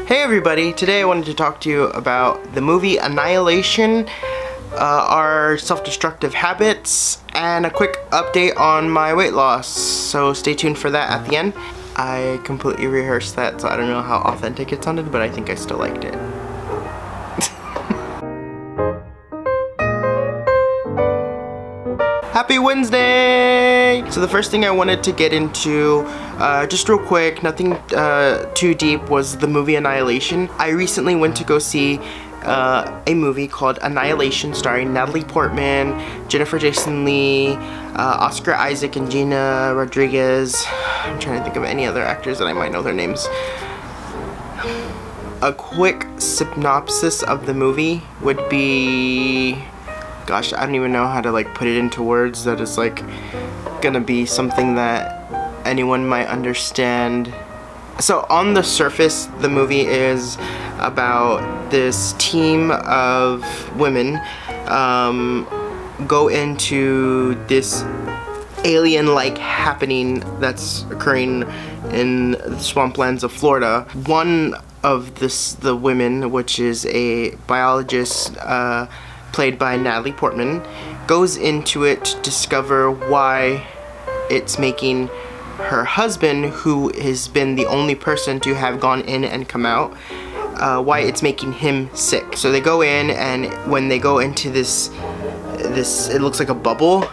Hey everybody, today I wanted to talk to you about the movie Annihilation, our self-destructive habits, and a quick update on my weight loss. So stay tuned for that at the end. I completely rehearsed that, so I don't know how authentic it sounded, but I think I still liked it. Happy Wednesday! So the first thing I wanted to get into, just real quick, nothing too deep, was the movie Annihilation. I recently went to go see a movie called Annihilation starring Natalie Portman, Jennifer Jason Leigh, Oscar Isaac, and Gina Rodriguez. I'm trying to think of any other actors that I might know their names. A quick synopsis of the movie would be... Gosh, I don't even know how to put it into words that is gonna be something that anyone might understand. So on the surface, the movie is about this team of women go into this alien-like happening that's occurring in the swamplands of Florida. One of the women, which is a biologist, played by Natalie Portman, goes into it to discover why it's making her husband, who has been the only person to have gone in and come out, why it's making him sick. So they go in, and when they go into this it looks like a bubble,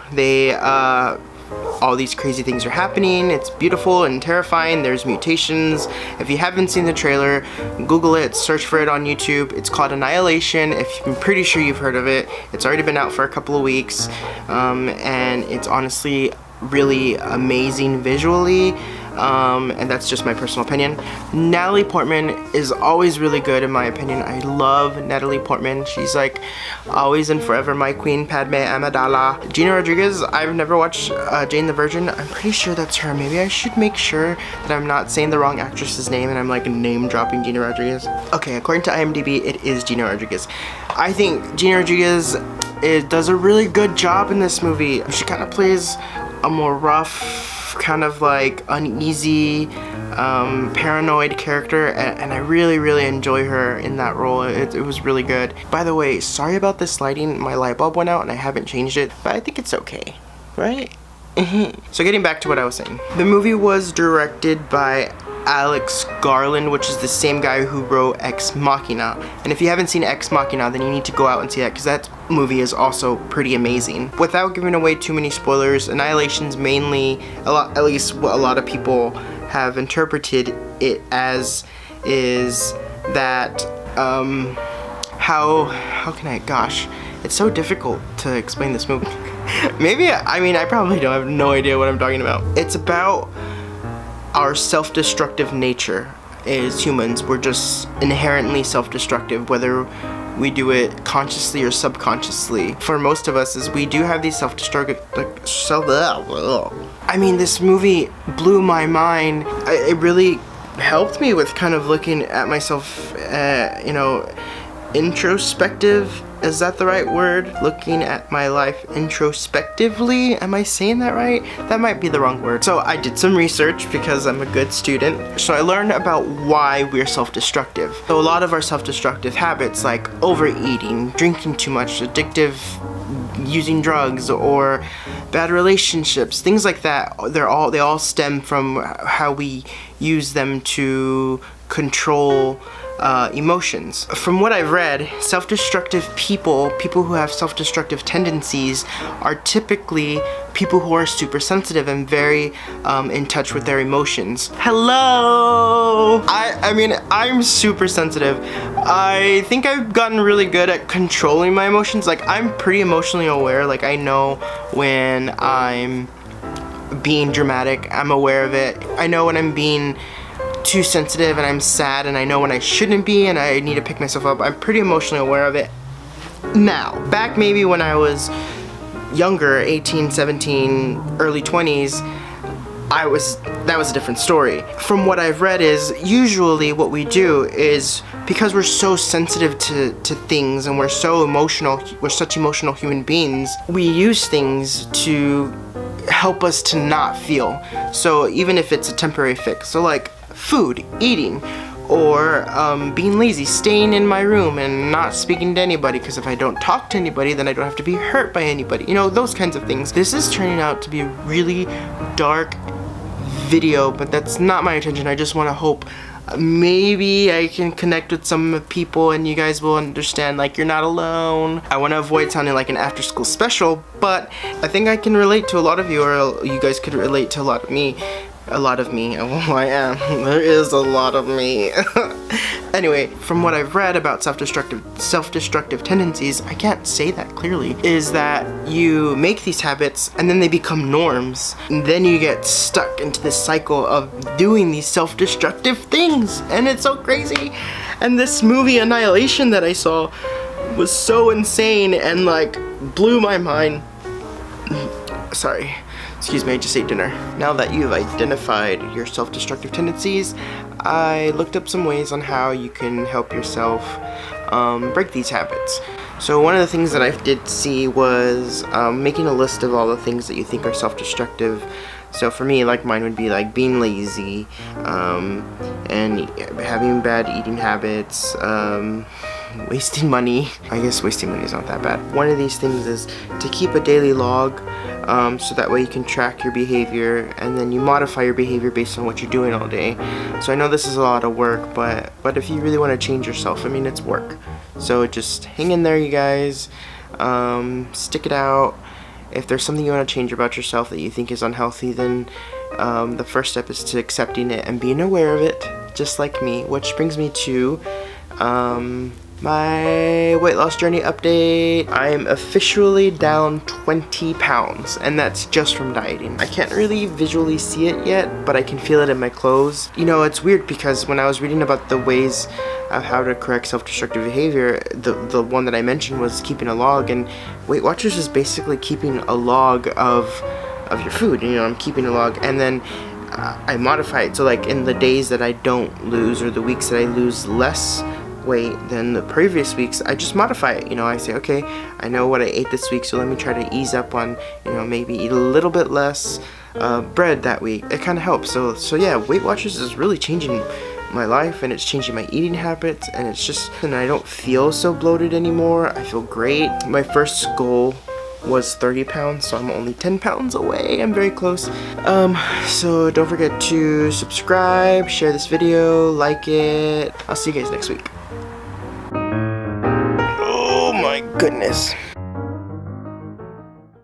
all these crazy things are happening. It's beautiful and terrifying. There's mutations. If you haven't seen the trailer, Google it, search for it on YouTube. It's called Annihilation. I'm pretty sure you've heard of it. It's already been out for a couple of weeks, and it's honestly really amazing visually, and that's just my personal opinion. Natalie Portman is always really good in my opinion. I love Natalie Portman. She's always and forever my queen, Padme Amidala. Gina Rodriguez, I've never watched Jane the Virgin. I'm pretty sure that's her. Maybe I should make sure that I'm not saying the wrong actress's name and I'm name dropping Gina Rodriguez. Okay, according to IMDb, it is Gina Rodriguez. I think Gina Rodriguez does a really good job in this movie. She kind of plays a more rough, kind of uneasy, paranoid character, and I really enjoy her in that role. It was really good. By the way, sorry about this lighting. My light bulb went out and I haven't changed it, but I think it's okay, right? So getting back to what I was saying. The movie was directed by Alex Garland, which is the same guy who wrote Ex Machina. And if you haven't seen Ex Machina, then you need to go out and see that, because that movie is also pretty amazing. Without giving away too many spoilers, Annihilation's mainly, at least what a lot of people have interpreted it as, is that, how can I, gosh, it's so difficult to explain this movie. Maybe, I probably don't have no idea what I'm talking about. It's about our self-destructive nature as humans. We're just inherently self-destructive, whether we do it consciously or subconsciously. For most of us, is we do have these self-destructive, this movie blew my mind. It really helped me with kind of looking at myself, introspective. Is that the right word? Looking at my life introspectively? Am I saying that right? That might be the wrong word. So I did some research because I'm a good student. So I learned about why we're self-destructive. So a lot of our self-destructive habits, like overeating, drinking too much, addictive, using drugs, or bad relationships, things like that, they all stem from how we use them to control emotions. From what I've read, self-destructive people who have self-destructive tendencies, are typically people who are super sensitive and very in touch with their emotions. Hello! I'm super sensitive. I think I've gotten really good at controlling my emotions. I'm pretty emotionally aware. I know when I'm being dramatic. I'm aware of it. I know when I'm being too sensitive and I'm sad, and I know when I shouldn't be and I need to pick myself up. I'm pretty emotionally aware of it. Now, back maybe when I was younger, 18, 17, early 20s, that was a different story. From what I've read is, usually what we do is, because we're so sensitive to things and we're so emotional, we're such emotional human beings, we use things to help us to not feel. So even if it's a temporary fix, so food, eating, or being lazy, staying in my room and not speaking to anybody, because if I don't talk to anybody, then I don't have to be hurt by anybody. You know, those kinds of things. This is turning out to be a really dark video, but that's not my intention. I just want to hope maybe I can connect with some people and you guys will understand, like, you're not alone. I want to avoid sounding like an after school special, but I think I can relate to a lot of you, or you guys could relate to a lot of me. A lot of me. Oh, I am. There is a lot of me. Anyway, from what I've read about self-destructive tendencies, I can't say that clearly, is that you make these habits and then they become norms. And then you get stuck into this cycle of doing these self-destructive things. And it's so crazy. And this movie, Annihilation, that I saw was so insane and, like, blew my mind. Sorry. Excuse me, I just ate dinner. Now that you've identified your self-destructive tendencies, I looked up some ways on how you can help yourself break these habits. So one of the things that I did see was making a list of all the things that you think are self-destructive. So for me, like, mine would be like being lazy, and having bad eating habits, wasting money. I guess wasting money is not that bad. One of these things is to keep a daily log, so that way you can track your behavior and then you modify your behavior based on what you're doing all day. So I know this is a lot of work, but if you really want to change yourself, I mean, it's work. So just hang in there, you guys. Stick it out. If there's something you want to change about yourself that you think is unhealthy, then the first step is to accepting it and being aware of it, just like me. Which brings me to my weight loss journey update. I am officially down 20 pounds, and that's just from dieting. I can't really visually see it yet, but I can feel it in my clothes. You know, it's weird because when I was reading about the ways of how to correct self-destructive behavior, the one that I mentioned was keeping a log, and Weight Watchers is basically keeping a log of your food. You know, I'm keeping a log, and then I modify it. So, like, in the days that I don't lose, or the weeks that I lose less weight than the previous weeks, I just modify it. You know, I say, okay, I know what I ate this week, so let me try to ease up on, you know, maybe eat a little bit less bread that week. It kind of helps. So yeah, Weight Watchers is really changing my life, and it's changing my eating habits, and it's just, and I don't feel so bloated anymore. I feel great. My first goal was 30 pounds, so I'm only 10 pounds away. I'm very close. So don't forget to subscribe, share this video, like it. I'll see you guys next week. Oh my goodness.